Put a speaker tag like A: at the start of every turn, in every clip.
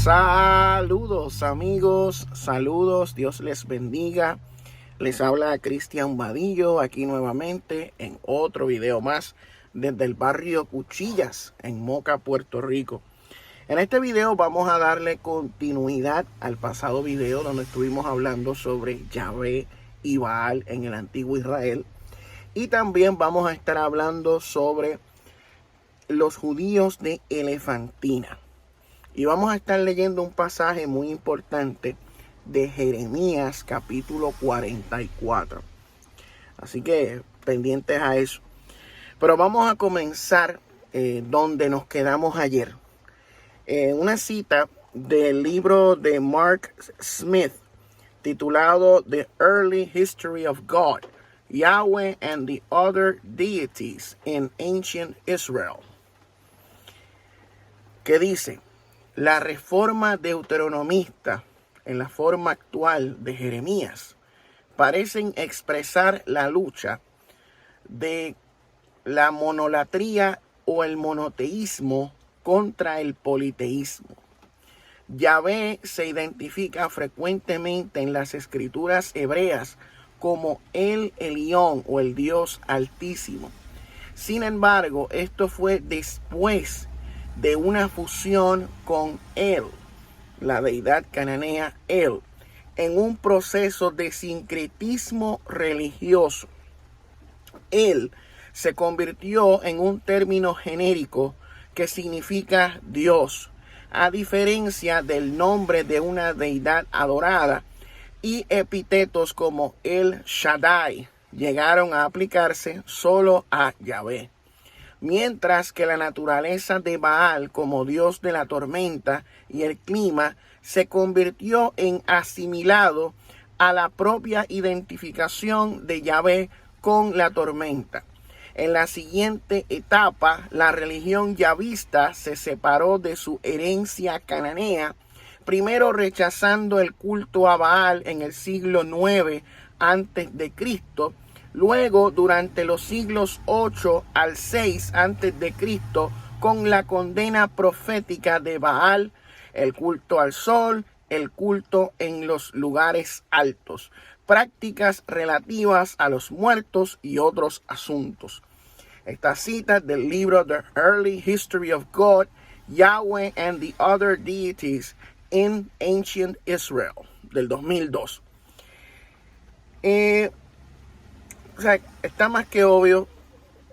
A: Saludos amigos, saludos, Dios les bendiga. Les habla Cristian Vadillo aquí nuevamente en otro video más desde el barrio Cuchillas en Moca, Puerto Rico. En este video vamos a darle continuidad al pasado video donde estuvimos hablando sobre Yahvé y Baal en el antiguo Israel. Y también vamos a estar hablando sobre los judíos de Elefantina. Y vamos a estar leyendo un pasaje muy importante de Jeremías capítulo 44. Así que pendientes a eso. Pero vamos a comenzar donde nos quedamos ayer. Una cita del libro de Mark Smith titulado The Early History of God, Yahweh and the Other Deities in Ancient Israel, que dice: la reforma deuteronomista en la forma actual de Jeremías parecen expresar la lucha de la monolatría o el monoteísmo contra el politeísmo. Yahvé se identifica frecuentemente en las escrituras hebreas como el Elión o el Dios Altísimo. Sin embargo, esto fue después de una fusión con El, la deidad cananea El, en un proceso de sincretismo religioso. El se convirtió en un término genérico que significa Dios, a diferencia del nombre de una deidad adorada, y epítetos como El Shaddai llegaron a aplicarse solo a Yahvé. Mientras que la naturaleza de Baal como dios de la tormenta y el clima se convirtió en asimilado a la propia identificación de Yahvé con la tormenta. En la siguiente etapa, la religión yahvista se separó de su herencia cananea, primero rechazando el culto a Baal en el siglo IX a.C., luego durante los siglos 8 al 6 a.C., con la condena profética de Baal, el culto al sol, el culto en los lugares altos, prácticas relativas a los muertos y otros asuntos. Esta cita del libro The Early History of God, Yahweh and the Other Deities in Ancient Israel, del 2002. O sea, está más que obvio,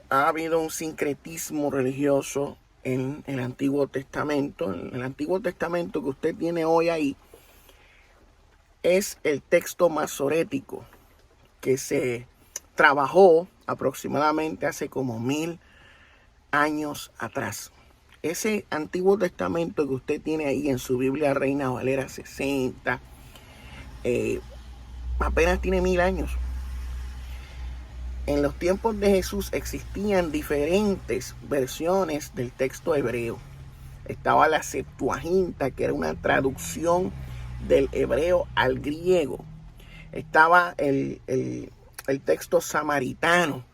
A: ha habido un sincretismo religioso en el Antiguo Testamento. En el Antiguo Testamento que usted tiene hoy ahí es el texto masorético que se trabajó aproximadamente hace como 1000 años atrás. Ese Antiguo Testamento que usted tiene ahí en su Biblia Reina Valera 60 apenas tiene 1000 años. En los tiempos de Jesús existían diferentes versiones del texto hebreo. Estaba la Septuaginta, que era una traducción del hebreo al griego. Estaba el texto samaritano.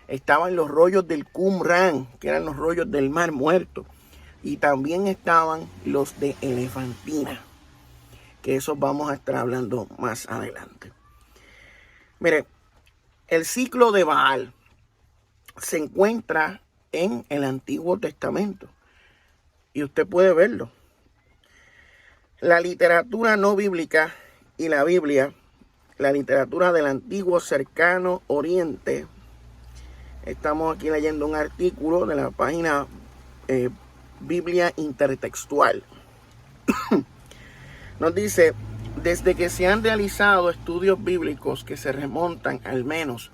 A: Estaban los rollos del Qumran, que eran los rollos del Mar Muerto. Y también estaban los de Elefantina, que esos vamos a estar hablando más adelante. Mire, el ciclo de Baal se encuentra en el Antiguo Testamento y usted puede verlo. La literatura no bíblica y la Biblia, la literatura del Antiguo Cercano Oriente. Estamos aquí leyendo un artículo de la página Biblia Intertextual. Nos dice: desde que se han realizado estudios bíblicos que se remontan al menos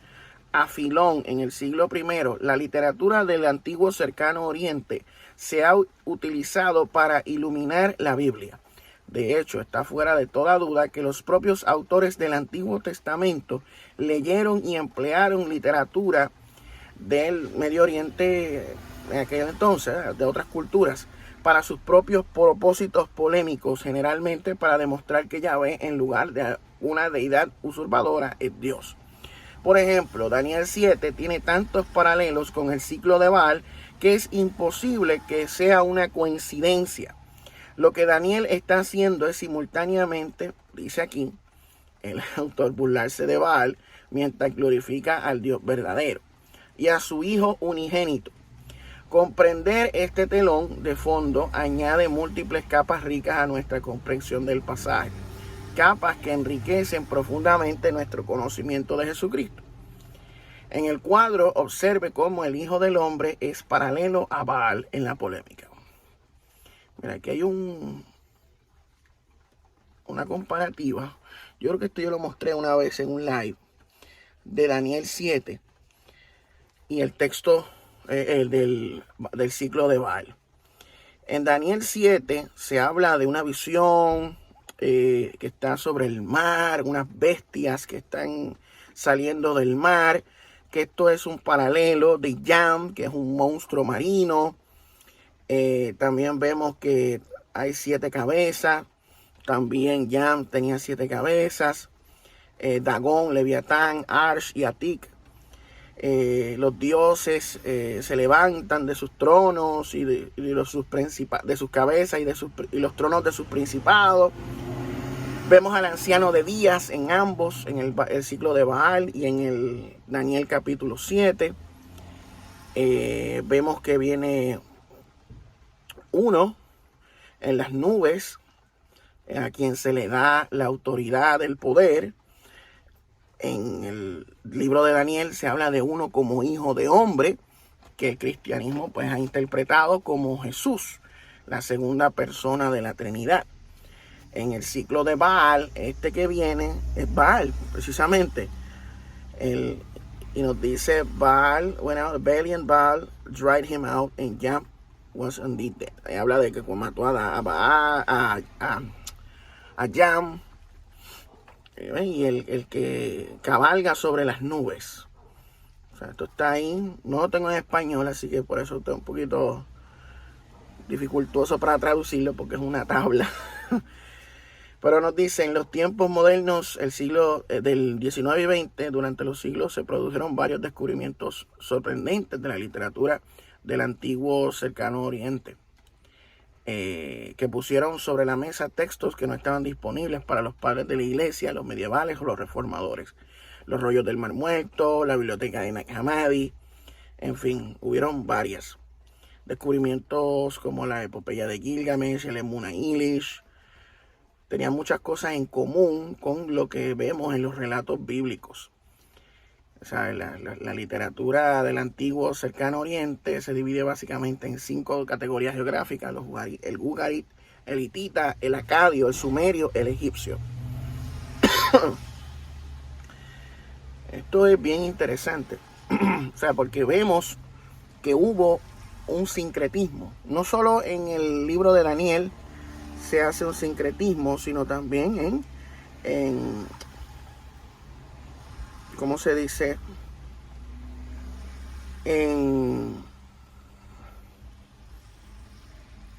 A: a Filón en el siglo I, la literatura del Antiguo Cercano Oriente se ha utilizado para iluminar la Biblia. De hecho, está fuera de toda duda que los propios autores del Antiguo Testamento leyeron y emplearon literatura del Medio Oriente en aquel entonces, de otras culturas, para sus propios propósitos polémicos, generalmente para demostrar que Yahvé, en lugar de una deidad usurpadora, es Dios. Por ejemplo, Daniel 7 tiene tantos paralelos con el ciclo de Baal que es imposible que sea una coincidencia. Lo que Daniel está haciendo es simultáneamente, dice aquí el autor, burlarse de Baal mientras glorifica al Dios verdadero y a su Hijo unigénito. Comprender este telón de fondo añade múltiples capas ricas a nuestra comprensión del pasaje, capas que enriquecen profundamente nuestro conocimiento de Jesucristo. En el cuadro observe cómo el Hijo del Hombre es paralelo a Baal en la polémica. Mira, aquí hay una comparativa. Yo creo que esto yo lo mostré una vez en un live de Daniel 7 y el texto del ciclo de Baal. En Daniel 7 se habla de una visión que está sobre el mar, unas bestias que están saliendo del mar, que esto es un paralelo de Yam, que es un monstruo marino. También vemos que hay 7 cabezas. También Yam tenía 7 cabezas. Dagón, Leviatán, Arsh y Atik. Los dioses se levantan de sus tronos y de sus cabezas y los tronos de sus principados. Vemos al anciano de días en ambos, en el ciclo de Baal y en el Daniel capítulo 7. Vemos que viene uno en las nubes, a quien se le da la autoridad, el poder. En el libro de Daniel se habla de uno como hijo de hombre, que el cristianismo pues ha interpretado como Jesús, la segunda persona de la Trinidad. En el ciclo de Baal, este que viene es Baal, precisamente. Y nos dice Baal, went out, Belial Baal, dried him out, and Yam was indeed dead. Ahí habla de que mató a Yam, y el que cabalga sobre las nubes. O sea, esto está ahí. No lo tengo en español, así que por eso está un poquito dificultoso para traducirlo, porque es una tabla. Pero nos dice, en los tiempos modernos, el siglo del 19 y 20, durante los siglos se produjeron varios descubrimientos sorprendentes de la literatura del antiguo cercano oriente, que pusieron sobre la mesa textos que no estaban disponibles para los padres de la iglesia, los medievales o los reformadores. Los rollos del Mar Muerto, la biblioteca de Nag Hammadi, en fin, hubieron varios descubrimientos como la epopeya de Gilgamesh, el Emuna Ilish. Tenían muchas cosas en común con lo que vemos en los relatos bíblicos. O sea, la literatura del antiguo cercano oriente se divide básicamente en 5 categorías geográficas: el Ugarit, el hitita, el acadio, el sumerio, el egipcio. Esto es bien interesante. O sea, porque vemos que hubo un sincretismo. No solo en el libro de Daniel se hace un sincretismo, sino también en ¿cómo se dice? En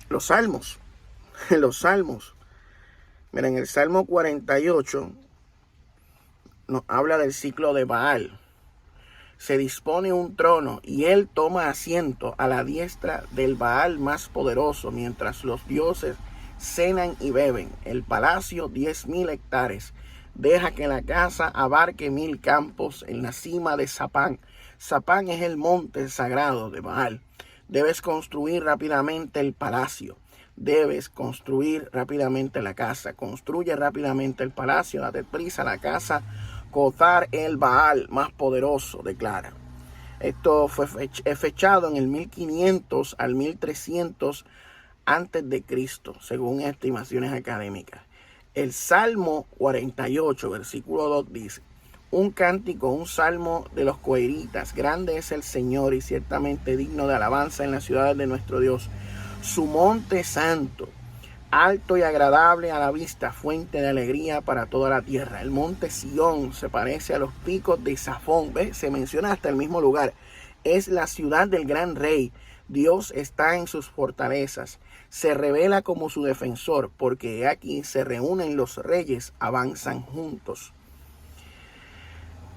A: los salmos. En los salmos. Mira, en el Salmo 48 nos habla del ciclo de Baal. Se dispone un trono y él toma asiento a la diestra del Baal más poderoso, mientras los dioses cenan y beben. El palacio 10.000 hectáreas. Deja que la casa abarque 1.000 campos en la cima de Sapán. Sapán es el monte sagrado de Baal. Debes construir rápidamente el palacio. Debes construir rápidamente la casa. Construye rápidamente el palacio. Date prisa, la casa Cotar el Baal más poderoso, declara. Esto fue fechado en el 1500 al 1300 antes de Cristo, según estimaciones académicas. El Salmo 48, versículo 2 dice: un cántico, un salmo de los coheritas. Grande es el Señor y ciertamente digno de alabanza en las ciudades de nuestro Dios. Su monte santo, alto y agradable a la vista, fuente de alegría para toda la tierra. El monte Sión se parece a los picos de Safón. ¿Ves? Se menciona hasta el mismo lugar. Es la ciudad del gran rey. Dios está en sus fortalezas. Se revela como su defensor, porque aquí se reúnen los reyes, avanzan juntos.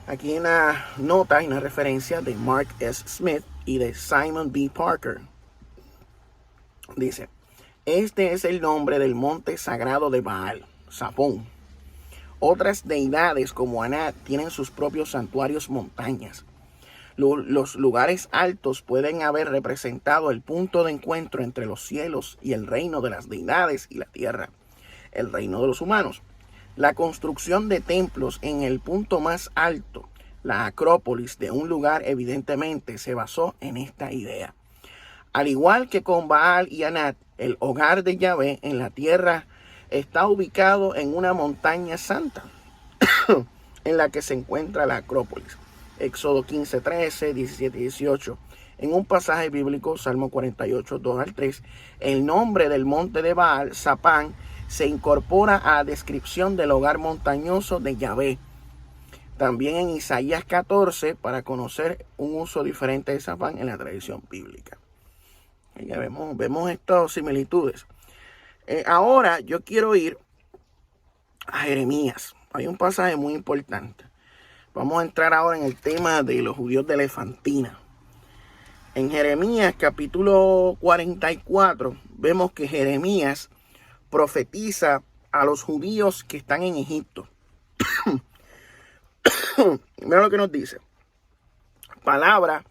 A: Aquí en la nota hay una referencia de Mark S. Smith y de Simon B. Parker. Dice: Este es el nombre del monte sagrado de Baal, Sapón. Otras deidades como Anat tienen sus propios santuarios montañas. Los lugares altos pueden haber representado el punto de encuentro entre los cielos y el reino de las deidades y la tierra, el reino de los humanos. La construcción de templos en el punto más alto, la acrópolis de un lugar, evidentemente se basó en esta idea. Al igual que con Baal y Anat, el hogar de Yahvé en la tierra está ubicado en una montaña santa en la que se encuentra la acrópolis. Éxodo 15, 13, 17 y 18. En un pasaje bíblico, Salmo 48, 2 al 3, el nombre del monte de Baal, Sapán, se incorpora a la descripción del hogar montañoso de Yahvé. También en Isaías 14, para conocer un uso diferente de Sapán en la tradición bíblica. Ya vemos estas similitudes. Ahora yo quiero ir a Jeremías. Hay un pasaje muy importante. Vamos a entrar ahora en el tema de los judíos de Elefantina. En Jeremías capítulo 44 vemos que Jeremías profetiza a los judíos que están en Egipto. Mira lo que nos dice. Palabra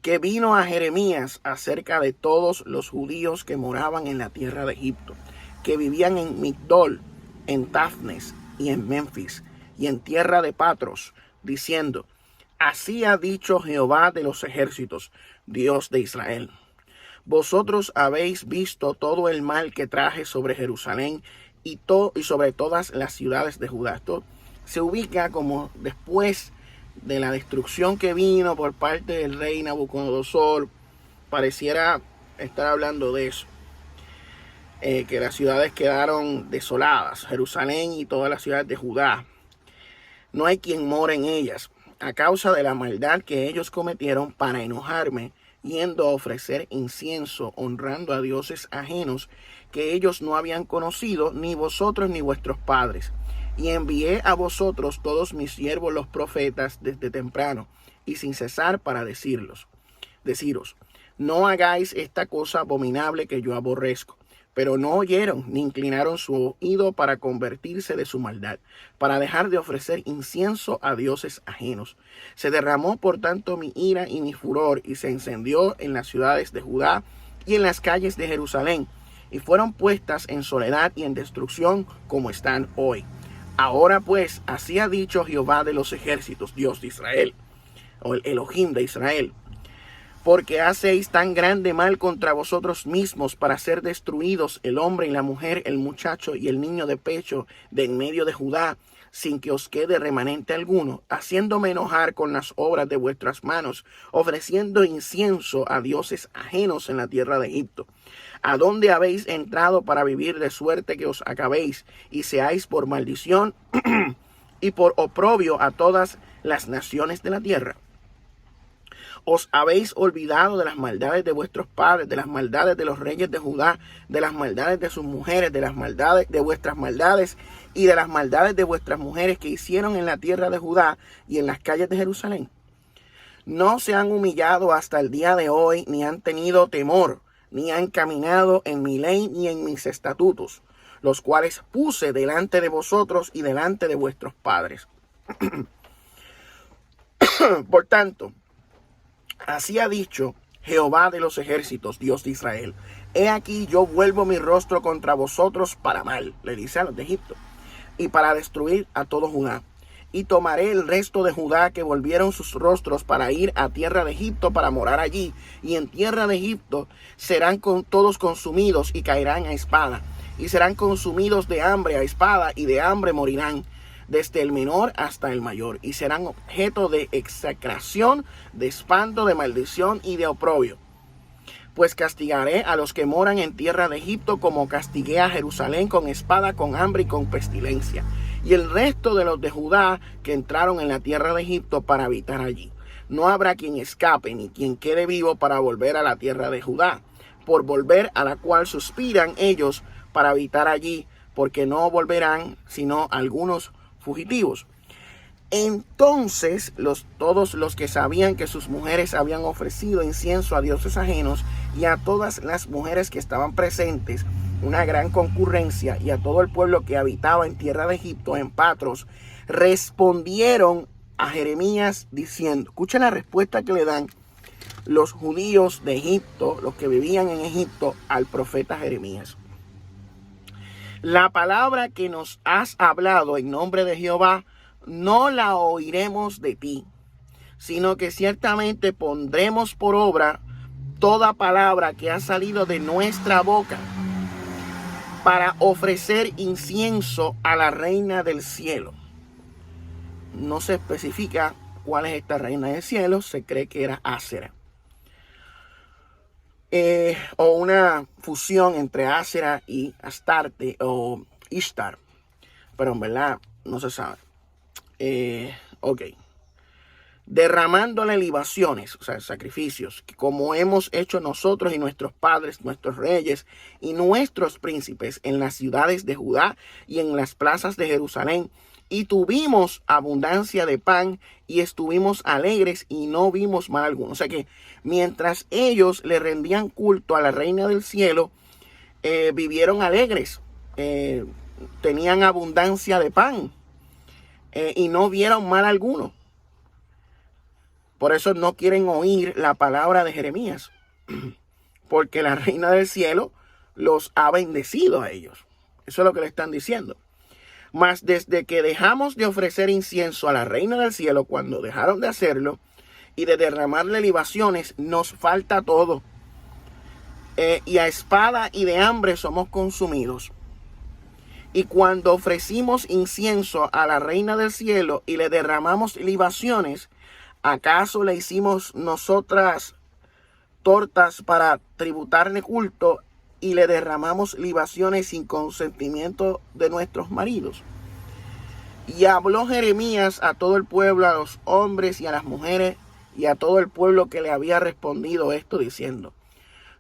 A: que vino a Jeremías acerca de todos los judíos que moraban en la tierra de Egipto, que vivían en Migdol, en Tafnes y en Memphis y en tierra de Patros, diciendo: así ha dicho Jehová de los ejércitos, Dios de Israel. Vosotros habéis visto todo el mal que traje sobre Jerusalén y sobre todas las ciudades de Judá. Esto se ubica como después de la destrucción que vino por parte del rey Nabucodonosor. Pareciera estar hablando de eso. Que las ciudades quedaron desoladas, Jerusalén y todas las ciudades de Judá. No hay quien mora en ellas, a causa de la maldad que ellos cometieron para enojarme, yendo a ofrecer incienso, honrando a dioses ajenos que ellos no habían conocido, ni vosotros ni vuestros padres. Y envié a vosotros todos mis siervos los profetas desde temprano, y sin cesar para deciros: no hagáis esta cosa abominable que yo aborrezco. Pero no oyeron ni inclinaron su oído para convertirse de su maldad, para dejar de ofrecer incienso a dioses ajenos. Se derramó por tanto mi ira y mi furor, y se encendió en las ciudades de Judá y en las calles de Jerusalén, y fueron puestas en soledad y en destrucción como están hoy. Ahora pues, así ha dicho Jehová de los ejércitos, Dios de Israel, o el Elohim de Israel: porque hacéis tan grande mal contra vosotros mismos para ser destruidos el hombre y la mujer, el muchacho y el niño de pecho de en medio de Judá, sin que os quede remanente alguno, haciéndome enojar con las obras de vuestras manos, ofreciendo incienso a dioses ajenos en la tierra de Egipto. ¿A dónde habéis entrado para vivir de suerte que os acabéis y seáis por maldición y por oprobio a todas las naciones de la tierra? Os habéis olvidado de las maldades de vuestros padres, de las maldades de los reyes de Judá, de las maldades de sus mujeres, de las maldades de vuestras maldades y de las maldades de vuestras mujeres que hicieron en la tierra de Judá y en las calles de Jerusalén. No se han humillado hasta el día de hoy, ni han tenido temor, ni han caminado en mi ley ni en mis estatutos, los cuales puse delante de vosotros y delante de vuestros padres. Por tanto, así ha dicho Jehová de los ejércitos, Dios de Israel: he aquí yo vuelvo mi rostro contra vosotros para mal, le dice a los de Egipto, y para destruir a todo Judá. Y tomaré el resto de Judá que volvieron sus rostros para ir a tierra de Egipto para morar allí. Y en tierra de Egipto serán todos consumidos y caerán a espada. Y serán consumidos de hambre a espada, y de hambre morirán, desde el menor hasta el mayor. Y serán objeto de execración, de espanto, de maldición y de oprobio. Pues castigaré a los que moran en tierra de Egipto como castigué a Jerusalén, con espada, con hambre y con pestilencia. Y el resto de los de Judá que entraron en la tierra de Egipto para habitar allí. No habrá quien escape ni quien quede vivo para volver a la tierra de Judá, por volver a la cual suspiran ellos para habitar allí, porque no volverán sino algunos fugitivos. Entonces todos los que sabían que sus mujeres habían ofrecido incienso a dioses ajenos, y a todas las mujeres que estaban presentes, una gran concurrencia, y a todo el pueblo que habitaba en tierra de Egipto, en Patros, respondieron a Jeremías diciendo, escuchen la respuesta que le dan los judíos de Egipto, los que vivían en Egipto, al profeta Jeremías. La palabra que nos has hablado en nombre de Jehová, no la oiremos de ti, sino que ciertamente pondremos por obra toda palabra que ha salido de nuestra boca para ofrecer incienso a la reina del cielo. No se especifica cuál es esta reina del cielo, se cree que era Asera. O una fusión entre Asera y Astarte o Ishtar, pero en verdad no se sabe. Ok. Derramándole libaciones, o sea, sacrificios, como hemos hecho nosotros y nuestros padres, nuestros reyes y nuestros príncipes en las ciudades de Judá y en las plazas de Jerusalén. Y tuvimos abundancia de pan y estuvimos alegres y no vimos mal alguno. O sea que mientras ellos le rendían culto a la reina del cielo, vivieron alegres, tenían abundancia de pan y no vieron mal alguno. Por eso no quieren oír la palabra de Jeremías, porque la reina del cielo los ha bendecido a ellos. Eso es lo que le están diciendo. Mas desde que dejamos de ofrecer incienso a la reina del cielo, cuando dejaron de hacerlo y de derramarle libaciones, nos falta todo. Y a espada y de hambre somos consumidos. Y cuando ofrecimos incienso a la reina del cielo y le derramamos libaciones, ¿acaso le hicimos nosotras tortas para tributarle culto y le derramamos libaciones sin consentimiento de nuestros maridos? Y habló Jeremías a todo el pueblo, a los hombres y a las mujeres, y a todo el pueblo que le había respondido esto, diciendo: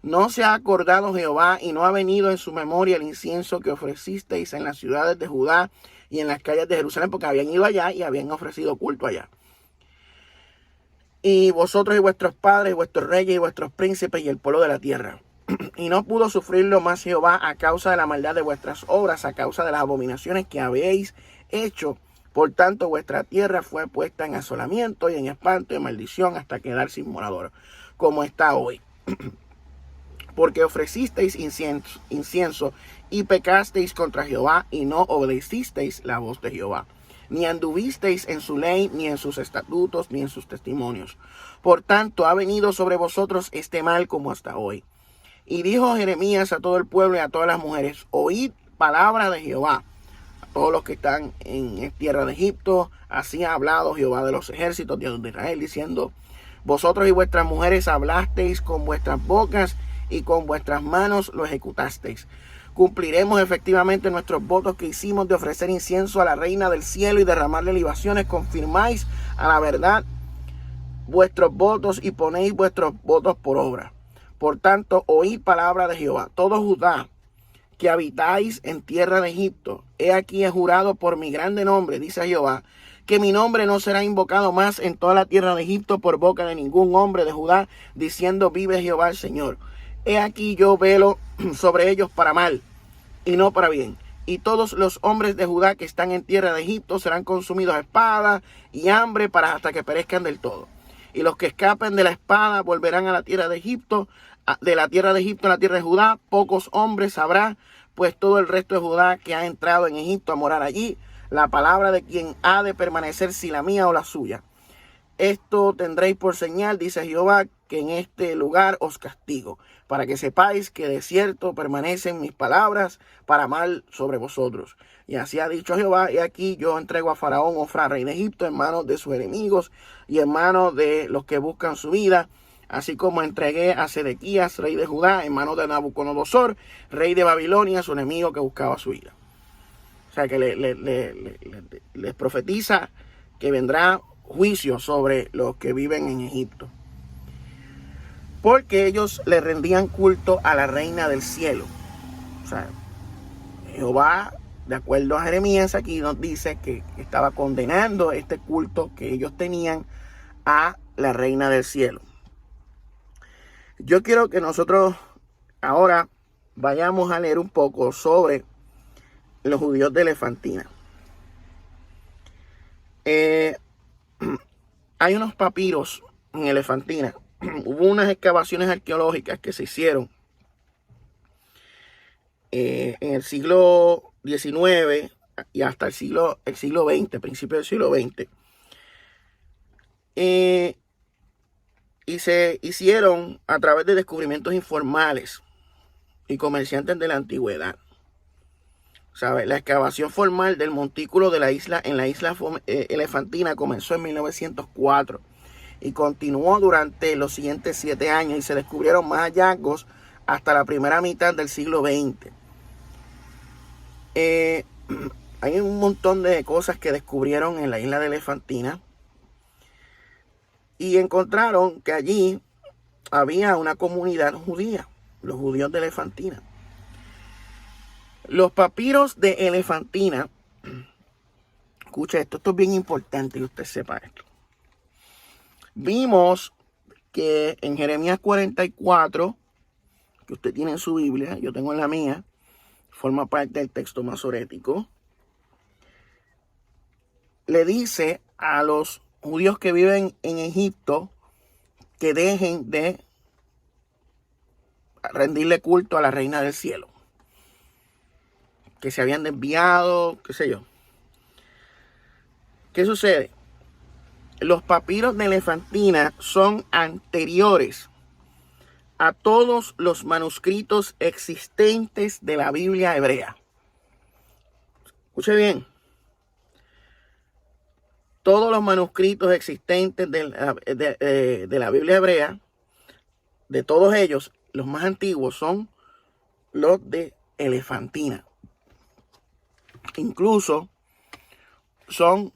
A: ¿No se ha acordado Jehová y no ha venido en su memoria el incienso que ofrecisteis en las ciudades de Judá y en las calles de Jerusalén? Porque habían ido allá y habían ofrecido culto allá. Y vosotros y vuestros padres, y vuestros reyes y vuestros príncipes y el pueblo de la tierra. Y no pudo sufrirlo más Jehová a causa de la maldad de vuestras obras, a causa de las abominaciones que habéis hecho. Por tanto, vuestra tierra fue puesta en asolamiento y en espanto y maldición hasta quedar sin morador, como está hoy. Porque ofrecisteis incienso y pecasteis contra Jehová y no obedecisteis la voz de Jehová, ni anduvisteis en su ley, ni en sus estatutos, ni en sus testimonios. Por tanto, ha venido sobre vosotros este mal como hasta hoy. Y dijo Jeremías a todo el pueblo y a todas las mujeres: oíd palabra de Jehová. A todos los que están en tierra de Egipto, así ha hablado Jehová de los ejércitos, Dios de Israel, diciendo: vosotros y vuestras mujeres hablasteis con vuestras bocas y con vuestras manos lo ejecutasteis. Cumpliremos efectivamente nuestros votos que hicimos de ofrecer incienso a la reina del cielo y derramarle libaciones. Confirmáis a la verdad vuestros votos y ponéis vuestros votos por obra. Por tanto, oíd palabra de Jehová, todo Judá, que habitáis en tierra de Egipto. He aquí he jurado por mi grande nombre, dice Jehová, que mi nombre no será invocado más en toda la tierra de Egipto por boca de ningún hombre de Judá, diciendo: vive Jehová el Señor. He aquí yo velo sobre ellos para mal y no para bien. Y todos los hombres de Judá que están en tierra de Egipto serán consumidos a espada y hambre hasta que perezcan del todo. Y los que escapen de la espada volverán a la tierra de Egipto, de la tierra de Egipto a la tierra de Judá. Pocos hombres habrá, pues todo el resto de Judá que ha entrado en Egipto a morar allí. La palabra de quien ha de permanecer, si la mía o la suya. Esto tendréis por señal, dice Jehová, que en este lugar os castigo, para que sepáis que de cierto permanecen mis palabras para mal sobre vosotros. Y así ha dicho Jehová: y aquí yo entrego a Faraón, Ofra, rey de Egipto, en manos de sus enemigos y en manos de los que buscan su vida, así como entregué a Sedequías, rey de Judá, en manos de Nabucodonosor, rey de Babilonia, su enemigo que buscaba su vida. O sea que les profetiza que vendrá juicio sobre los que viven en Egipto, porque ellos le rendían culto a la reina del cielo. O sea, Jehová, de acuerdo a Jeremías, aquí nos dice que estaba condenando este culto que ellos tenían a la reina del cielo. Yo quiero que nosotros ahora vayamos a leer un poco sobre los judíos de Elefantina. Hay unos papiros en Elefantina. Hubo unas excavaciones arqueológicas que se hicieron en el siglo XIX y hasta el siglo XX, principio del siglo XX. Y se hicieron a través de descubrimientos informales y comerciantes de la antigüedad. ¿Sabe? La excavación formal del montículo de la isla en la isla Elefantina comenzó en 1904 y continuó durante los siguientes 7 años, y se descubrieron más hallazgos hasta la primera mitad del siglo XX. Hay un montón de cosas que descubrieron en la isla de Elefantina y encontraron que allí había una comunidad judía, los judíos de Elefantina. Los papiros de Elefantina, escucha esto es bien importante que usted sepa esto. Vimos que en Jeremías 44, que usted tiene en su Biblia, yo tengo en la mía, forma parte del texto masorético, le dice a los judíos que viven en Egipto que dejen de rendirle culto a la reina del cielo, que se habían desviado, qué sé yo. ¿Qué sucede? Los papiros de Elefantina son anteriores a todos los manuscritos existentes de la Biblia hebrea. Escuche bien. Todos los manuscritos existentes de la Biblia hebrea, de todos ellos, los más antiguos son los de Elefantina. Incluso son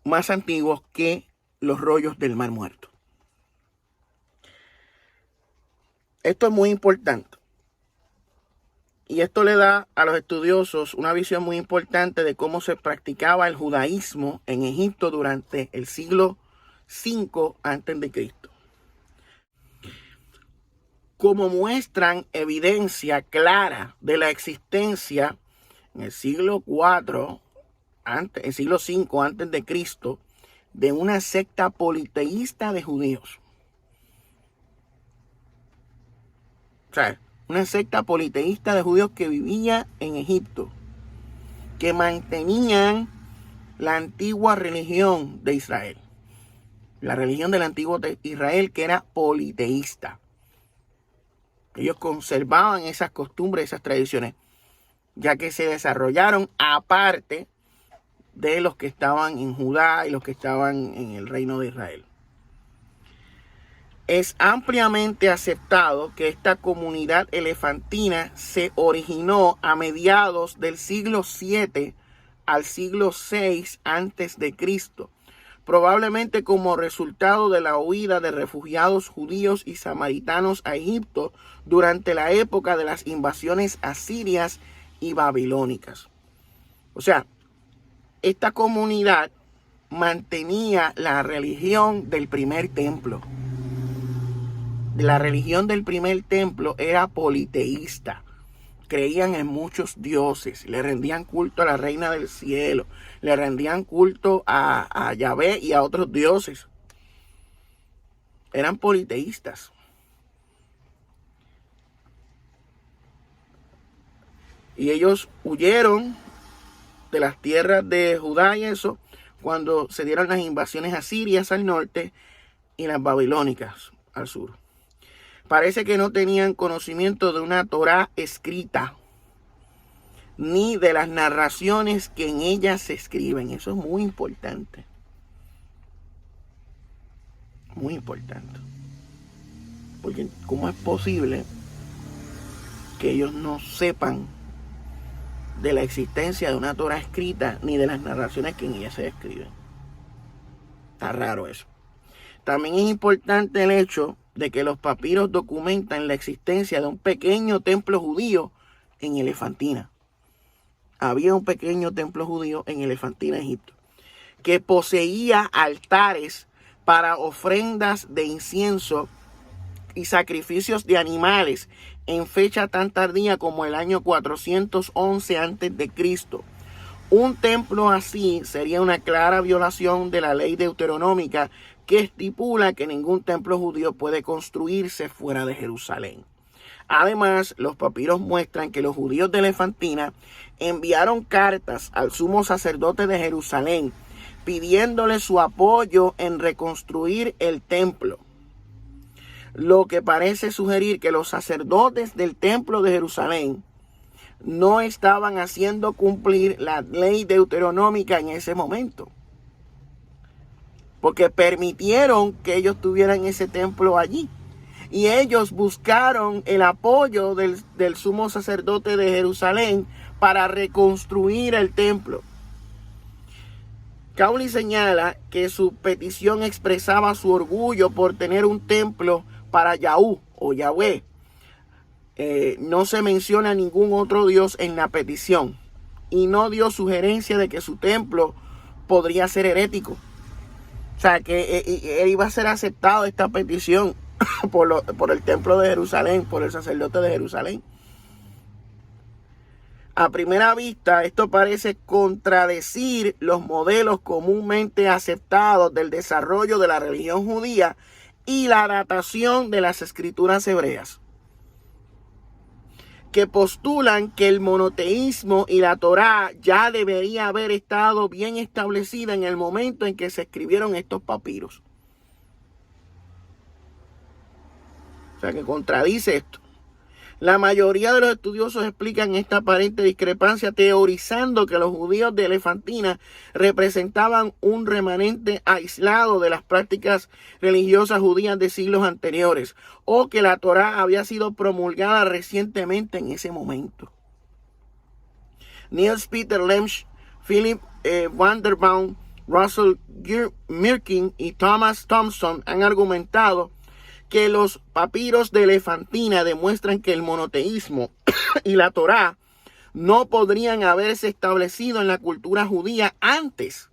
A: más antiguos que los rollos del Mar Muerto. Esto es muy importante. Y esto le da a los estudiosos una visión muy importante de cómo se practicaba el judaísmo en Egipto durante el siglo V a.C. Como muestran evidencia clara de la existencia en el siglo IV, el siglo V antes de Cristo, de una secta politeísta de judíos. O sea, una secta politeísta de judíos que vivía en Egipto, que mantenían la antigua religión de Israel. La religión del antiguo Israel, que era politeísta. Ellos conservaban esas costumbres, esas tradiciones, ya que se desarrollaron aparte de los que estaban en Judá y los que estaban en el reino de Israel. Es ampliamente aceptado que esta comunidad elefantina se originó a mediados del siglo VII al siglo VI antes de Cristo, probablemente como resultado de la huida de refugiados judíos y samaritanos a Egipto durante la época de las invasiones asirias y babilónicas. O sea, esta comunidad mantenía la religión del primer templo. La religión del primer templo era politeísta. Creían en muchos dioses, le rendían culto a la reina del cielo, le rendían culto a Yahvé y a otros dioses. Eran politeístas. Y ellos huyeron de las tierras de Judá y eso, cuando se dieron las invasiones asirias al norte y las babilónicas al sur. Parece que no tenían conocimiento de una Torá escrita, ni de las narraciones que en ellas se escriben. Eso es muy importante. Muy importante. Porque ¿cómo es posible que ellos no sepan de la existencia de una Torá escrita, ni de las narraciones que en ellas se escriben? Está raro eso. También es importante el hecho de que los papiros documentan la existencia de un pequeño templo judío en Elefantina. Había un pequeño templo judío en Elefantina, Egipto, que poseía altares para ofrendas de incienso y sacrificios de animales en fecha tan tardía como el año 411 a.C. Un templo así sería una clara violación de la ley deuteronómica que estipula que ningún templo judío puede construirse fuera de Jerusalén. Además, los papiros muestran que los judíos de Elefantina enviaron cartas al sumo sacerdote de Jerusalén pidiéndole su apoyo en reconstruir el templo, lo que parece sugerir que los sacerdotes del templo de Jerusalén no estaban haciendo cumplir la ley deuteronómica en ese momento, porque permitieron que ellos tuvieran ese templo allí. Y ellos buscaron el apoyo del sumo sacerdote de Jerusalén para reconstruir el templo. Cowley señala que su petición expresaba su orgullo por tener un templo para Yahú o Yahweh. No se menciona ningún otro dios en la petición y no dio sugerencia de que su templo podría ser herético. O sea, que él iba a ser aceptado esta petición por el templo de Jerusalén, por el sacerdote de Jerusalén. A primera vista, esto parece contradecir los modelos comúnmente aceptados del desarrollo de la religión judía y la datación de las escrituras hebreas, que postulan que el monoteísmo y la Torá ya debería haber estado bien establecida en el momento en que se escribieron estos papiros. O sea, que contradice esto. La mayoría de los estudiosos explican esta aparente discrepancia teorizando que los judíos de Elefantina representaban un remanente aislado de las prácticas religiosas judías de siglos anteriores, o que la Torá había sido promulgada recientemente en ese momento. Niels Peter Lemsch, Philip Vanderbaum, Russell Mirkin y Thomas Thompson han argumentado que los papiros de Elefantina demuestran que el monoteísmo y la Torá no podrían haberse establecido en la cultura judía antes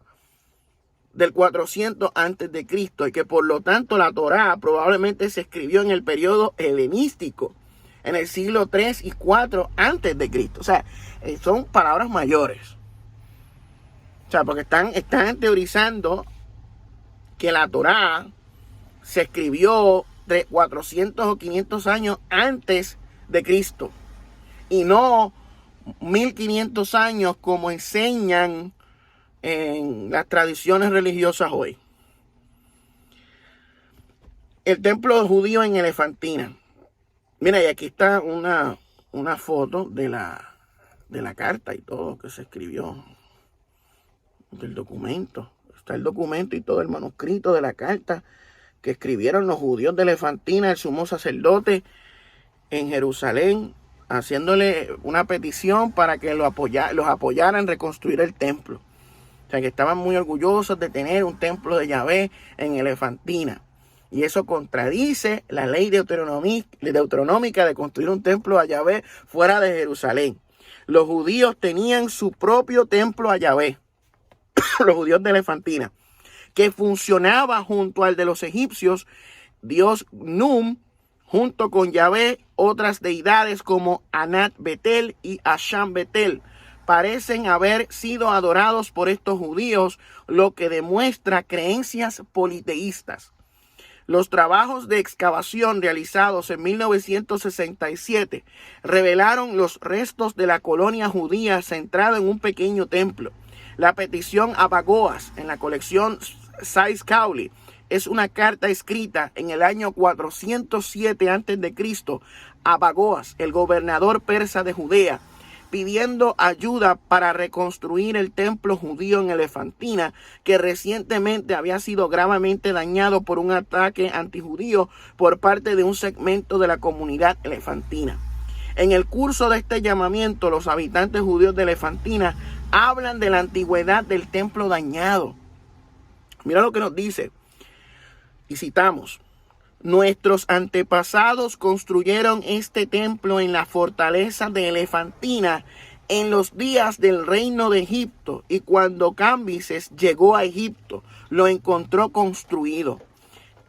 A: del 400 antes de Cristo y que por lo tanto la Torá probablemente se escribió en el periodo helenístico, en el siglo 3 y 4 antes de Cristo. O sea, son palabras mayores. O sea, porque están teorizando que la Torá se escribió de 400 o 500 años antes de Cristo y no 1500 años como enseñan en las tradiciones religiosas hoy. El templo judío en Elefantina. Mira, y aquí está una foto de la carta y todo que se escribió, del documento. Está el documento y todo el manuscrito de la carta que escribieron los judíos de Elefantina, el sumo sacerdote en Jerusalén, haciéndole una petición para que los apoyaran en reconstruir el templo. O sea, que estaban muy orgullosos de tener un templo de Yahvé en Elefantina. Y eso contradice la ley deuteronómica de construir un templo a Yahvé fuera de Jerusalén. Los judíos tenían su propio templo a Yahvé, los judíos de Elefantina, que funcionaba junto al de los egipcios, dios Num, junto con Yahvé. Otras deidades como Anat Betel y Asham Betel parecen haber sido adorados por estos judíos, lo que demuestra creencias politeístas. Los trabajos de excavación realizados en 1967 revelaron los restos de la colonia judía centrada en un pequeño templo. La petición a Bagoas en la colección Sais Cowley es una carta escrita en el año 407 a.C. a Bagoas, el gobernador persa de Judea, pidiendo ayuda para reconstruir el templo judío en Elefantina, que recientemente había sido gravemente dañado por un ataque antijudío por parte de un segmento de la comunidad elefantina. En el curso de este llamamiento, los habitantes judíos de Elefantina hablan de la antigüedad del templo dañado. Mira lo que nos dice, y citamos: nuestros antepasados construyeron este templo en la fortaleza de Elefantina en los días del reino de Egipto, y cuando Cambises llegó a Egipto, lo encontró construido.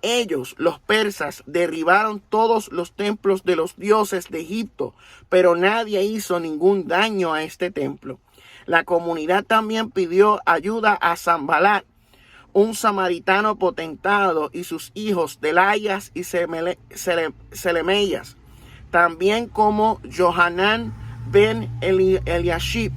A: Ellos, los persas, derribaron todos los templos de los dioses de Egipto, pero nadie hizo ningún daño a este templo. La comunidad también pidió ayuda a Sanbalat, un samaritano potentado, y sus hijos Delayas y Selemeyas, también como Johanán ben Eliashib.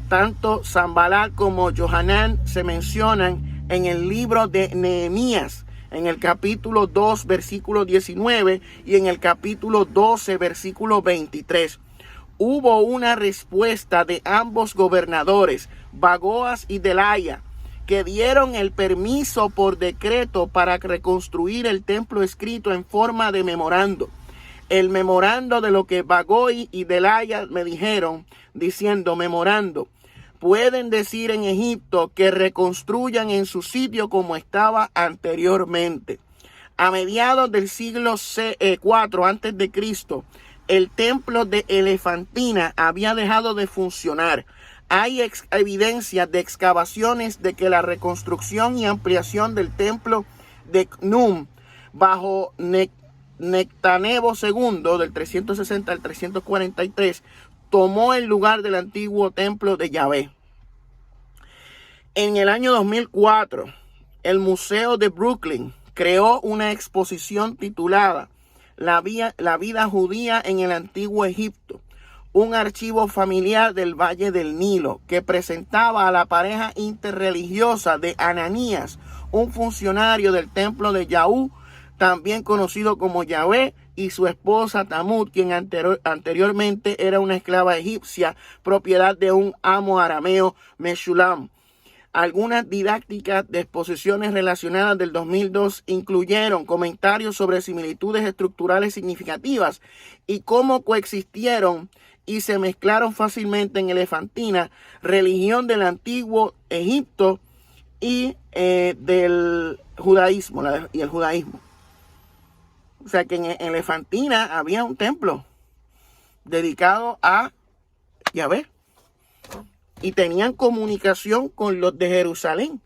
A: Tanto Sanbalat como Johanán se mencionan en el libro de Nehemías, en el capítulo 2, versículo 19 y en el capítulo 12, versículo 23. Hubo una respuesta de ambos gobernadores, Bagoas y Delaya, que dieron el permiso por decreto para reconstruir el templo escrito en forma de memorando. El memorando de lo que Bagoi y Delaya me dijeron, diciendo, memorando, pueden decir en Egipto que reconstruyan en su sitio como estaba anteriormente. A mediados del siglo IV antes de Cristo, el templo de Elefantina había dejado de funcionar. Hay evidencias de excavaciones de que la reconstrucción y ampliación del templo de Cnum bajo Nectanebo II del 360 al 343 tomó el lugar del antiguo templo de Yahvé. En el año 2004, el Museo de Brooklyn creó una exposición titulada La vida judía en el antiguo Egipto, un archivo familiar del Valle del Nilo que presentaba a la pareja interreligiosa de Ananías, un funcionario del templo de Yahú, también conocido como Yahvé, y su esposa Tamud, quien anteriormente era una esclava egipcia, propiedad de un amo arameo, Meshulam. Algunas didácticas de exposiciones relacionadas del 2002 incluyeron comentarios sobre similitudes estructurales significativas y cómo coexistieron y se mezclaron fácilmente en Elefantina, religión del antiguo Egipto y del judaísmo y el judaísmo. O sea que en Elefantina había un templo dedicado a Yahvé y tenían comunicación con los de Jerusalén.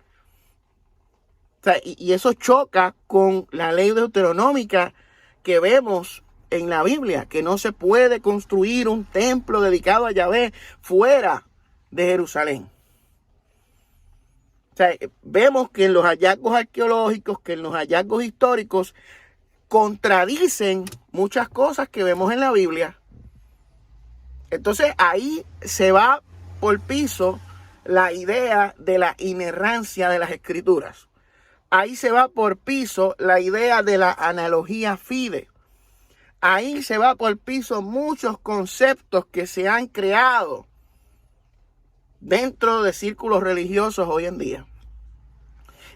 A: O sea, y eso choca con la ley deuteronómica que vemos en la Biblia, que no se puede construir un templo dedicado a Yahvé fuera de Jerusalén. O sea, vemos que en los hallazgos arqueológicos, que en los hallazgos históricos, contradicen muchas cosas que vemos en la Biblia. Entonces ahí se va por piso la idea de la inerrancia de las escrituras. Ahí se va por piso la idea de la analogía fide. Ahí se va por piso muchos conceptos que se han creado dentro de círculos religiosos hoy en día.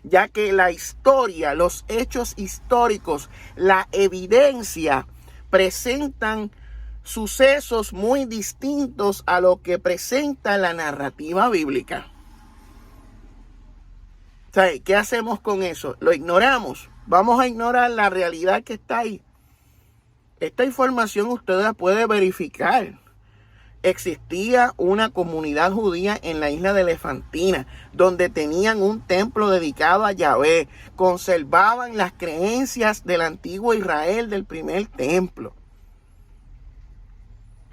A: Ya que la historia, los hechos históricos, la evidencia presentan sucesos muy distintos a lo que presenta la narrativa bíblica. O sea, ¿qué hacemos con eso? ¿Lo ignoramos? Vamos a ignorar la realidad que está ahí. Esta información usted la puede verificar. Existía una comunidad judía en la isla de Elefantina, donde tenían un templo dedicado a Yahvé, conservaban las creencias del antiguo Israel del primer templo.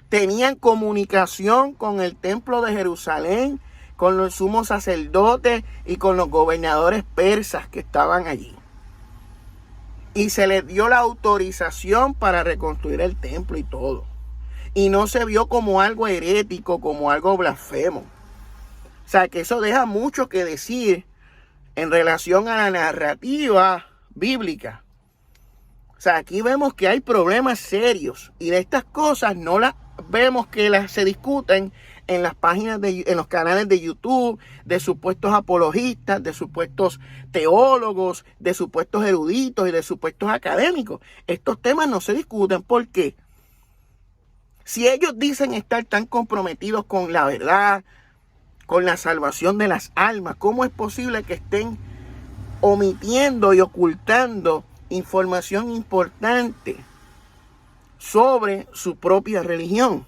A: Tenían comunicación con el templo de Jerusalén, con los sumos sacerdotes y con los gobernadores persas que estaban allí. Y se les dio la autorización para reconstruir el templo y todo. Y no se vio como algo herético, como algo blasfemo. O sea, que eso deja mucho que decir en relación a la narrativa bíblica. O sea, aquí vemos que hay problemas serios. Y de estas cosas no las vemos que se discuten en las páginas, en los canales de YouTube, de supuestos apologistas, de supuestos teólogos, de supuestos eruditos y de supuestos académicos. Estos temas no se discuten. ¿Por qué? Si ellos dicen estar tan comprometidos con la verdad, con la salvación de las almas, ¿cómo es posible que estén omitiendo y ocultando información importante sobre su propia religión?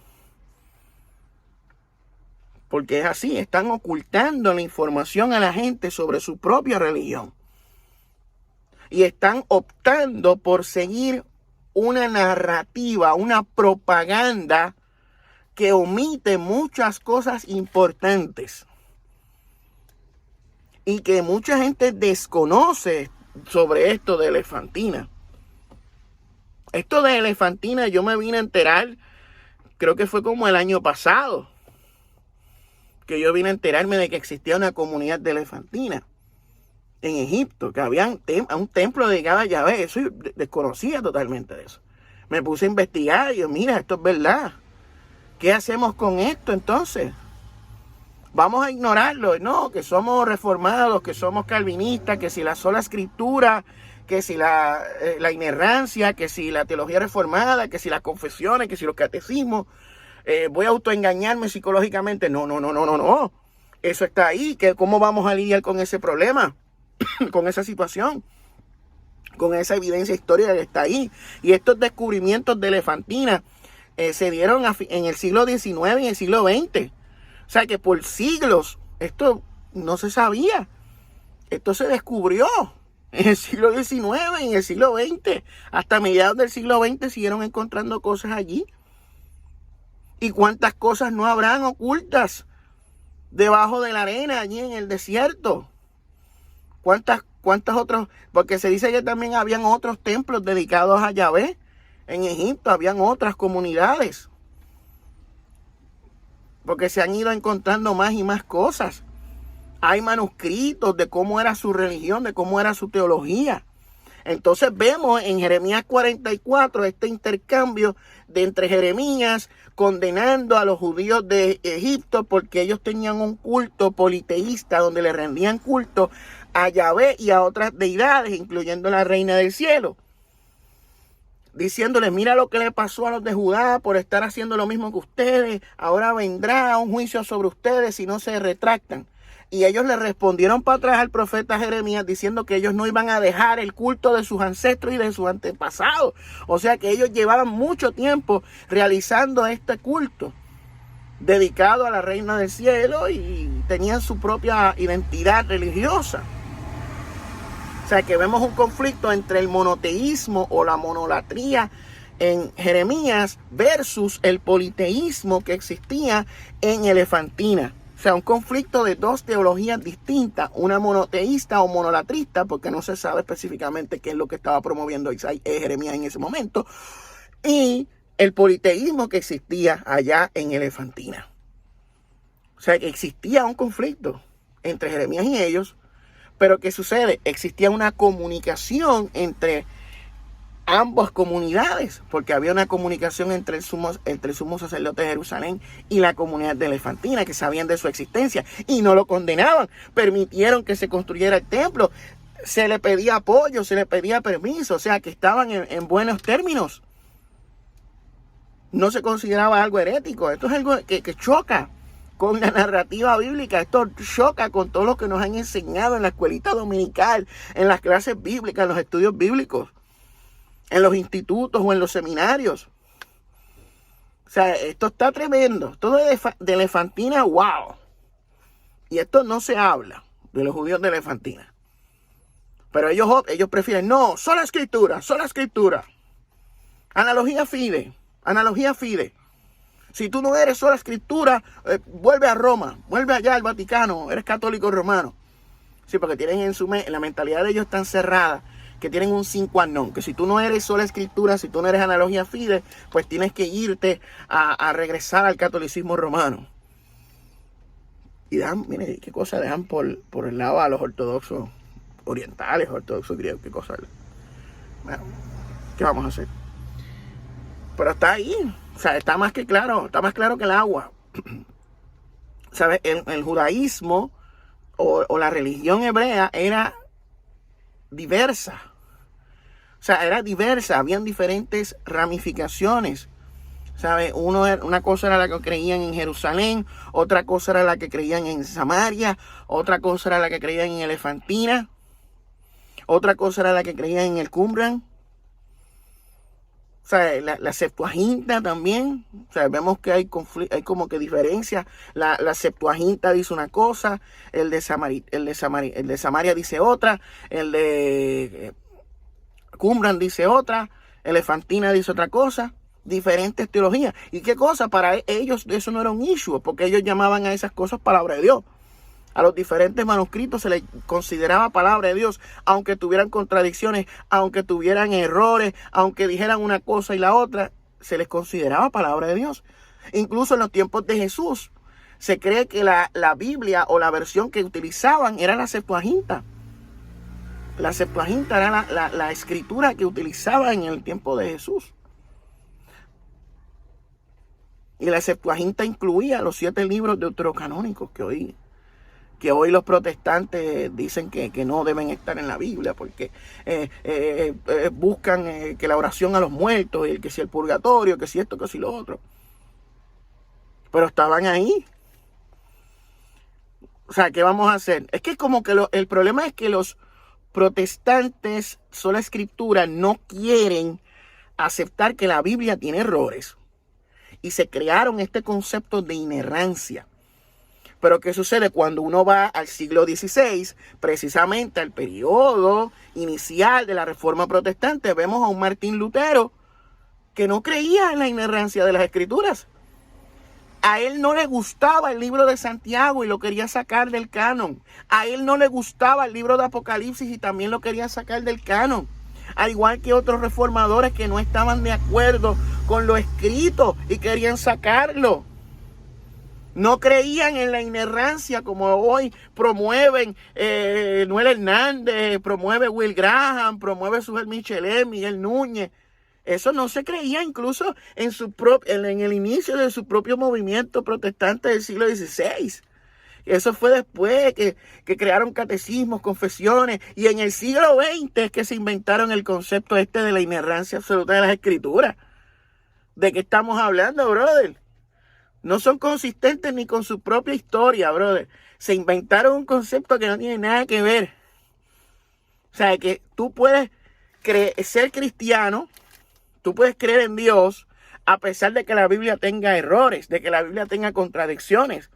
A: Porque es así, están ocultando la información a la gente sobre su propia religión. y están optando por seguir una narrativa, una propaganda que omite muchas cosas importantes y que mucha gente desconoce sobre esto de Elefantina. Esto de Elefantina yo me vine a enterar, creo que fue como el año pasado, que yo vine a enterarme de que existía una comunidad de Elefantina en Egipto, que había un templo dedicado a Yahvé. Eso yo desconocía totalmente de eso. Me puse a investigar y yo, mira, esto es verdad. ¿Qué hacemos con esto entonces? Vamos a ignorarlo. No, que somos reformados, que somos calvinistas, que si la sola escritura, que si la inerrancia, que si la teología reformada, que si las confesiones, que si los catecismos. Voy a autoengañarme psicológicamente. No. Eso está ahí. ¿Cómo vamos a lidiar con ese problema? Con esa situación, con esa evidencia histórica que está ahí. Y estos descubrimientos de Elefantina se dieron en el siglo XIX y en el siglo XX. O sea que por siglos esto no se sabía. Esto se descubrió en el siglo XIX y en el siglo XX. Hasta mediados del siglo XX siguieron encontrando cosas allí. ¿Y cuántas cosas no habrán ocultas debajo de la arena allí en el desierto? ¿Cuántas otras? Porque se dice que también habían otros templos dedicados a Yahvé. En Egipto habían otras comunidades. Porque se han ido encontrando más y más cosas. Hay manuscritos de cómo era su religión, de cómo era su teología. Entonces vemos en Jeremías 44 este intercambio de entre Jeremías condenando a los judíos de Egipto porque ellos tenían un culto politeísta donde le rendían culto a Yahvé y a otras deidades, incluyendo la reina del cielo. Diciéndoles, mira lo que le pasó a los de Judá por estar haciendo lo mismo que ustedes. Ahora vendrá un juicio sobre ustedes si no se retractan. Y ellos le respondieron para atrás al profeta Jeremías diciendo que ellos no iban a dejar el culto de sus ancestros y de sus antepasados. O sea que ellos llevaban mucho tiempo realizando este culto dedicado a la reina del cielo y tenían su propia identidad religiosa. O sea que vemos un conflicto entre el monoteísmo o la monolatría en Jeremías versus el politeísmo que existía en Elefantina. O sea, un conflicto de dos teologías distintas, una monoteísta o monolatrista, porque no se sabe específicamente qué es lo que estaba promoviendo Jeremías en ese momento, y el politeísmo que existía allá en Elefantina. O sea, que existía un conflicto entre Jeremías y ellos, pero ¿qué sucede? Existía una comunicación entre ambas comunidades, porque había una comunicación entre el sumo sacerdote de Jerusalén y la comunidad de Elefantina, que sabían de su existencia y no lo condenaban. Permitieron que se construyera el templo, se le pedía apoyo, se le pedía permiso, o sea que estaban en buenos términos. No se consideraba algo herético. Esto es algo que choca con la narrativa bíblica. Esto choca con todo lo que nos han enseñado en la escuelita dominical, en las clases bíblicas, en los estudios bíblicos, en los institutos o en los seminarios. O sea, esto está tremendo. Esto de Elefantina, wow. Y esto no se habla de los judíos de Elefantina. Pero ellos prefieren, no, sola escritura. Analogía fide. Si tú no eres sola escritura, vuelve a Roma, vuelve allá al Vaticano, eres católico romano. Sí, porque tienen en la mentalidad de ellos tan cerrada, que tienen un sin qua non, que si tú no eres sola escritura, si tú no eres analogía fide, pues tienes que irte a regresar al catolicismo romano. Y mire, qué cosa dejan por el lado a los ortodoxos orientales, ortodoxos griegos, qué cosa. Bueno, ¿qué vamos a hacer? Pero está ahí, o sea, está más claro que el agua. ¿Sabes? El judaísmo o la religión hebrea era diversa. O sea, era diversa, habían diferentes ramificaciones. ¿Sabes? Una cosa era la que creían en Jerusalén, otra cosa era la que creían en Samaria, otra cosa era la que creían en Elefantina, otra cosa era la que creían en el Qumran. O sea, la Septuaginta también. O sea, vemos que hay como que diferencia. La Septuaginta dice una cosa, el de Samaria dice otra, el de Qumran dice otra, Elefantina dice otra cosa, diferentes teologías. ¿Y qué cosa? Para ellos eso no era un issue, porque ellos llamaban a esas cosas palabra de Dios. A los diferentes manuscritos se les consideraba palabra de Dios, aunque tuvieran contradicciones, aunque tuvieran errores, aunque dijeran una cosa y la otra, se les consideraba palabra de Dios. Incluso en los tiempos de Jesús, se cree que la Biblia o la versión que utilizaban era la Septuaginta. La Septuaginta era la escritura que utilizaban en el tiempo de Jesús. Y la Septuaginta incluía los 7 libros deuterocanónicos que hoy los protestantes dicen que no deben estar en la Biblia porque buscan que la oración a los muertos, que si el purgatorio, que si esto, que si lo otro. Pero estaban ahí. O sea, ¿qué vamos a hacer? Es que como que el problema es que los protestantes, sola escritura, no quieren aceptar que la Biblia tiene errores. Y se crearon este concepto de inerrancia. Pero ¿qué sucede cuando uno va al siglo XVI, precisamente al periodo inicial de la Reforma Protestante? Vemos a un Martín Lutero que no creía en la inerrancia de las Escrituras. A él no le gustaba el libro de Santiago y lo quería sacar del canon. A él no le gustaba el libro de Apocalipsis y también lo quería sacar del canon. Al igual que otros reformadores que no estaban de acuerdo con lo escrito y querían sacarlo. No creían en la inerrancia como hoy promueven Noel Hernández, promueve Will Graham, promueve Sujel Michelet, Miguel Núñez. Eso no se creía incluso en el inicio de su propio movimiento protestante del siglo XVI. Eso fue después que crearon catecismos, confesiones, y en el siglo XX es que se inventaron el concepto de la inerrancia absoluta de las Escrituras. ¿De qué estamos hablando, brother? No son consistentes ni con su propia historia, brother. Se inventaron un concepto que no tiene nada que ver. O sea, que tú puedes ser cristiano, tú puedes creer en Dios, a pesar de que la Biblia tenga errores, de que la Biblia tenga contradicciones.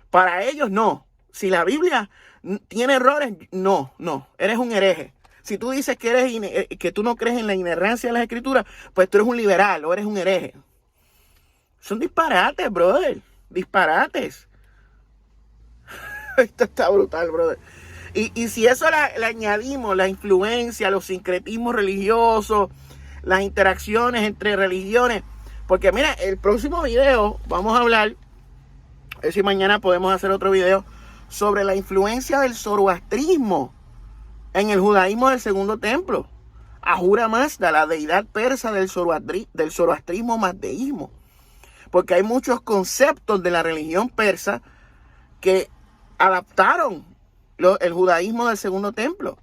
A: Para ellos no. Si la Biblia tiene errores, no, eres un hereje. Si tú dices que tú no crees en la inerrancia de las Escrituras, pues tú eres un liberal o eres un hereje. Son disparates, brother. Disparates. Esto está brutal, brother. Y si eso le añadimos la influencia, los sincretismos religiosos, las interacciones entre religiones. Porque mira, el próximo video vamos a hablar, a ver si mañana podemos hacer otro video, sobre la influencia del zoroastrismo en el judaísmo del Segundo Templo. Ahura Mazda, la deidad persa del zoroastrismo mazdeísmo. Porque hay muchos conceptos de la religión persa que adaptaron el judaísmo del Segundo Templo.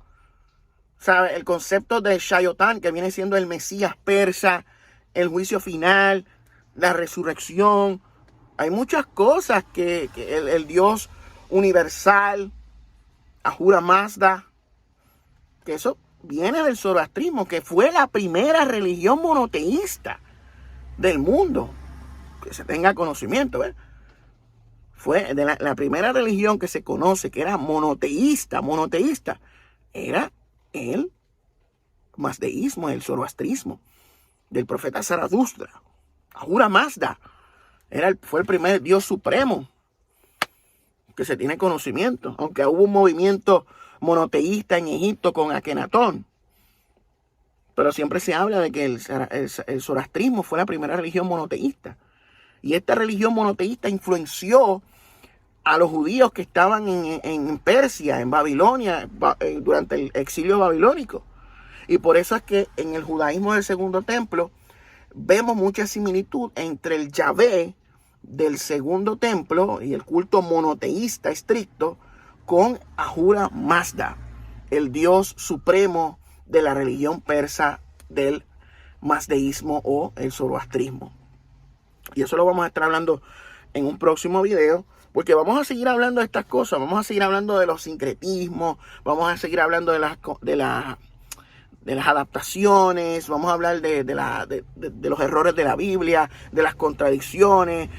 A: ¿Sabe? El concepto de Shayotán, que viene siendo el Mesías persa, el juicio final, la resurrección. Hay muchas cosas que el Dios universal, Ahura Mazda, que eso viene del zoroastrismo, que fue la primera religión monoteísta del mundo. Que se tenga conocimiento, ¿verdad? Fue de la primera religión que se conoce que era monoteísta, era el mazdeísmo, el zoroastrismo del profeta Zaratustra. Ahura Mazda fue el primer Dios supremo que se tiene conocimiento, aunque hubo un movimiento monoteísta en Egipto con Akenatón. Pero siempre se habla de que el zoroastrismo fue la primera religión monoteísta. Y esta religión monoteísta influenció a los judíos que estaban en Persia, en Babilonia, durante el exilio babilónico. Y por eso es que en el judaísmo del Segundo Templo vemos mucha similitud entre el Yahvé del Segundo Templo y el culto monoteísta estricto con Ahura Mazda, el Dios supremo de la religión persa del mazdeísmo o el zoroastrismo. Y eso lo vamos a estar hablando en un próximo video, porque vamos a seguir hablando de estas cosas, vamos a seguir hablando de los sincretismos, vamos a seguir hablando de de las adaptaciones, vamos a hablar de los errores de la Biblia, de las contradicciones,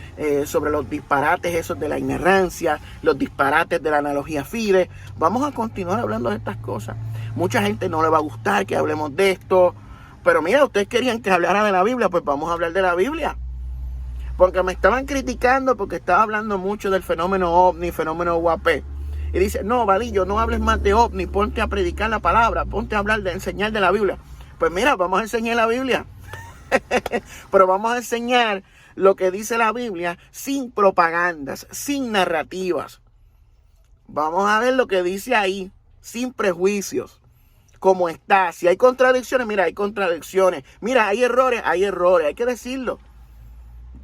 A: sobre los disparates esos de la inerrancia, los disparates de la analogía fide. Vamos a continuar hablando de estas cosas. Mucha gente no le va a gustar que hablemos de esto, pero mira, ustedes querían que hablara de la Biblia, pues vamos a hablar de la Biblia. Porque me estaban criticando porque estaba hablando mucho del fenómeno ovni, fenómeno UAP. Y dice, no, Vadillo, no hables más de ovni, ponte a predicar la palabra, ponte a hablar de enseñar de la Biblia. Pues mira, vamos a enseñar la Biblia. Pero vamos a enseñar lo que dice la Biblia sin propagandas, sin narrativas. Vamos a ver lo que dice ahí, sin prejuicios. Cómo está. Si hay contradicciones, mira, hay contradicciones. Mira, hay errores, hay que decirlo.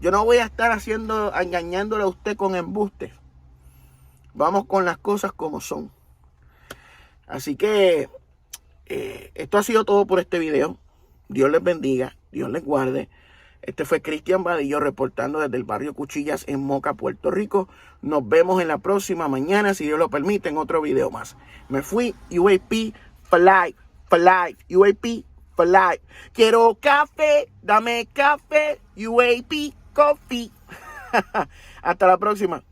A: Yo no voy a estar engañándole a usted con embustes. Vamos con las cosas como son. Así que esto ha sido todo por este video. Dios les bendiga, Dios les guarde. Este fue Cristian Vadillo reportando desde el barrio Cuchillas en Moca, Puerto Rico. Nos vemos en la próxima mañana, si Dios lo permite, en otro video más. Me fui. UAP for life, for life. UAP for life. Quiero café, dame café. UAP Coffee. Hasta la próxima.